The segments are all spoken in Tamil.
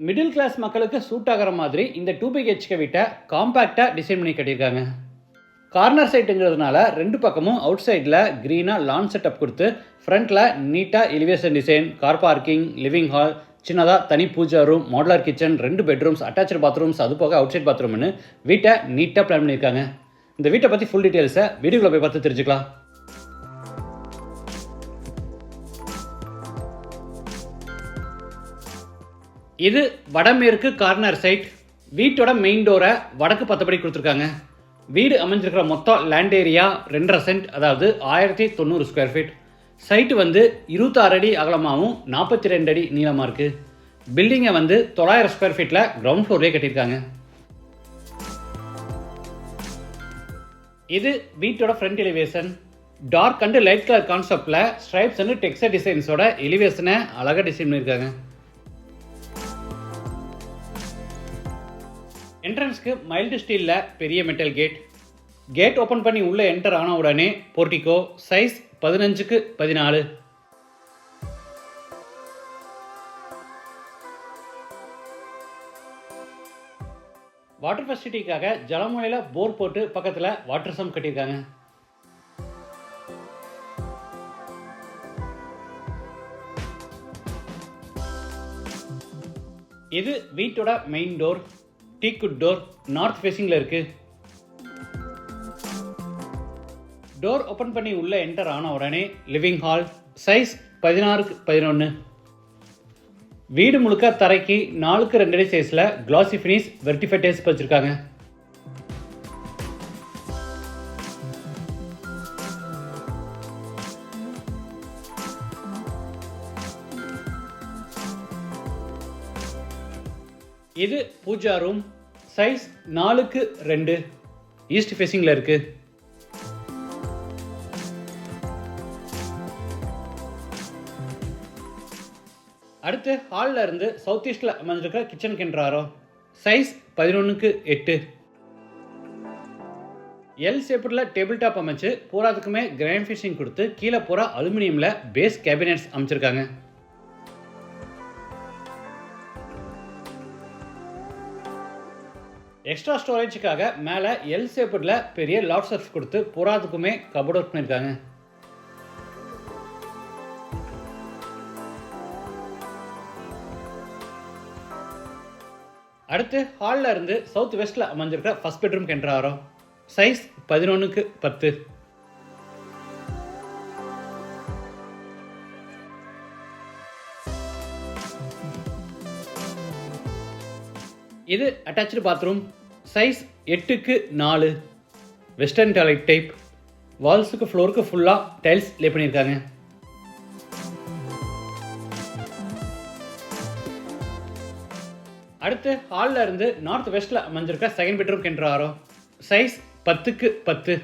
மிடில் கிளாஸ் மக்களுக்கு சூட் ஆகிற மாதிரி இந்த 2 BHK வீட்டை காம்பேக்டாக டிசைன் பண்ணி கட்டியிருக்காங்க. கார்னர் சைட்டுங்கிறதுனால ரெண்டு பக்கமும் அவுட் சைடில் க்ரீனாக லான் செட்டப் கொடுத்து ஃப்ரண்ட்டில் நீட்டாக elevation design, car parking, living hall, சின்னதாக தனி pooja room, modular kitchen, 2 bedrooms, attach bathrooms, அது போக அவுட் சைட் பாத்ரூம்னு வீட்டை நீட்டாக பிளான் பண்ணியிருக்காங்க. இந்த வீட்டை பற்றி ஃபுல் டீட்டெயில்ஸை வீடியோக்குள்ளே போய் பார்த்து தெரிஞ்சுக்கலாம். இது வடமேற்கு கார்னர் சைட். வீட்டோட மெயின் டோரை வடக்கு 10 படி கொடுத்துருக்காங்க. வீடு அமைஞ்சிருக்கிற மொத்தம் லேண்ட் ஏரியா 2.5 சென்ட், அதாவது 1090 ஸ்கொயர் ஃபீட். சைட்டு 26 அடி அகலமாகவும் 42 அடி நீளமாக இருக்குது. பில்டிங்கை 900 ஸ்கொயர் ஃபீட்டில் கிரவுண்ட் ஃப்ளோர்லேயே கட்டியிருக்காங்க. இது வீட்டோட front elevation. Dark and light colour கான்செப்டில் ஸ்ட்ரைப்ஸ் அண்ட் டெக்ஸ்டர் டிசைன்ஸோட எலிவேஷனை அழகாக டிசைன் பண்ணியிருக்காங்க. என்ட்ரன்ஸ்க்கு மைல்டு ஸ்டீலில் பெரிய மெட்டல் கேட் ஓப்பன் பண்ணி உள்ளே என்டர் ஆன உடனே போர்டிகோ, சைஸ் 15x14. வாட்டர் ஃபெசிலிட்டிக்காக ஜலமுனையில் போர் போட்டு பக்கத்தில் வாட்டர் சம் கட்டியிருக்காங்க. இது வீட்டோட main door. Teakwood door north ஃபேஸிங்கில் இருக்குது. டோர் ஓப்பன் பண்ணி உள்ளே என்டர் ஆன உடனே லிவிங் ஹால், சைஸ் 16x11. வீடு முழுக்க தரைக்கு 4x2 அடி சைஸில் கிளாசி ஃபினிஷ் வெர்டிஃபை டைல்ஸ் வச்சுருக்காங்க. இது pooja room, size 4x2, east ஃபேஸிங்கில் இருக்குது. அடுத்து ஹாலில் இருந்து சவுத் ஈஸ்டில் அமைஞ்சிருக்கிற கிச்சன் கென்றாரோ, சைஸ் 11x8. எல் ஷேப்பில் டேபிள் டாப் அமைச்சு பூராத்துக்குமே கிராண்ட் ஃபினிஷிங் கொடுத்து கீழே பூரா அலுமினியமில் பேஸ் கேபினெட்ஸ் அமைச்சிருக்காங்க. எக்ஸ்ட்ரா ஸ்டோரேஜுக்காக மேலே எல் ஷேப்பில் பெரிய லாட் ஷெல்ஃப் கொடுத்து பூராத்துக்குமே கபோர்ட் ஒர்க் பண்ணியிருக்காங்க. அடுத்து ஹாலில் இருந்து சவுத் வெஸ்ட்டில் அமைஞ்சிருக்கிற ஃபர்ஸ்ட் பெட்ரூம் கென்றாரோ, சைஸ் 11x10. இது attach bathroom, size 8x4, western toilet type. வால்ஸுக்கு ஃப்ளோருக்கு ஃபுல்லாக டைல்ஸ் லே பண்ணியிருக்காங்க. அடுத்து ஹாலில் இருந்து நார்த் வெஸ்ட்டில் அமைஞ்சிருக்க செகண்ட் பெட்ரூம் கென்றாரோ, சைஸ் 10x10.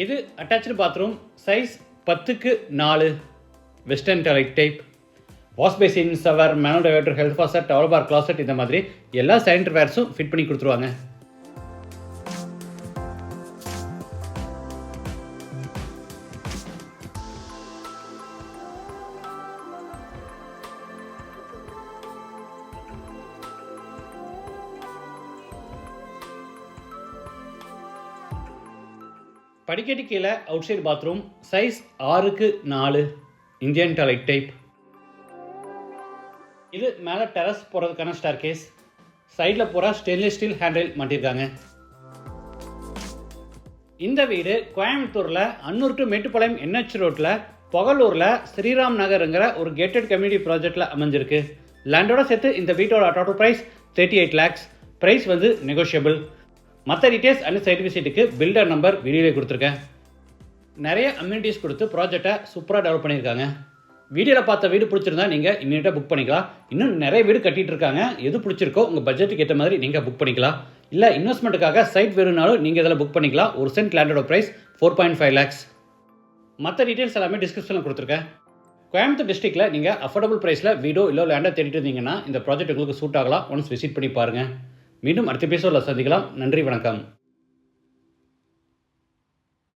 இது attach bathroom, size 10x4, western toilet type. Wash basin, shower, manual diverter, health faucet, towel bar, closet, இந்த மாதிரி எல்லா சானிட்டரி வேர்ஸும் ஃபிட் பண்ணி கொடுத்துருவாங்க. படிக்கட்டு கீழே out side bathroom, size 6x4, Indian toilet type. இது மேலே டெரஸ் போகிறதுக்கான ஸ்டார் கேஸ். சைடில் போகிற ஸ்டெயின்லெஸ் ஸ்டீல் ஹேண்டில் மாட்டியிருக்காங்க. இந்த வீடு கோயம்புத்தூரில் அன்னூர் டு மேட்டுப்பாளையம் NH ரோட்டில் பொகலூரில் ஸ்ரீராம் நகருங்கிற ஒரு கேட்டட் கம்யூனிட்டி ப்ராஜெக்டில் அமைஞ்சிருக்கு. லேண்டோட சேர்த்து இந்த வீட்டோட total price 38 lakhs. Price negotiable. மற்ற டீட்டெயில்ஸ் அண்ட் சைட் விசிட்டுக்கு பில்டர் நம்பர் வீடியோவில் கொடுத்துருக்கேன். நிறைய அம்யூனிட்டிஸ் கொடுத்து ப்ராஜெக்டை சூப்பராக டெவலப் பண்ணியிருக்காங்க. வீடியோவில் பார்த்த வீடு பிடிச்சிருந்தா நீங்கள் இமீடியட்டாக புக் பண்ணிக்கலாம். இன்னும் நிறைய வீடு கட்டிகிட்டு இருக்காங்க. எது பிடிச்சிருக்கோ உங்கள் பட்ஜெட்டுக்கு ஏற்ற மாதிரி நீங்கள் புக் பண்ணிக்கலாம். இல்லை இன்வெஸ்ட்மெண்ட்டுக்காக சைட் வேணும்னாலும் நீங்கள் இதில் புக் பண்ணிக்கலாம். ஒரு சென்ட் லேண்டோட ப்ரைஸ் 4.5 lakhs. மற்ற டீட்டெயில்ஸ் எல்லாமே டிஸ்கிரிப்ஷனில் கொடுத்துருக்கேன். கோயம்புத்தூர் டிஸ்ட்ரிக்ட்டில் நீங்கள் அஃபோர்டபுள் ப்ரைஸில் வீடோ இல்லை லேண்டை தேடிட்டு இருந்தீங்கன்னா இந்த ப்ராஜெக்ட் உங்களுக்கு சூட் ஆகலாம். ஒன்ஸ் விசிட் பண்ணி பாருங்கள். மீண்டும் அடுத்த எபிசோடில் சந்திக்கலாம். நன்றி, வணக்கம்.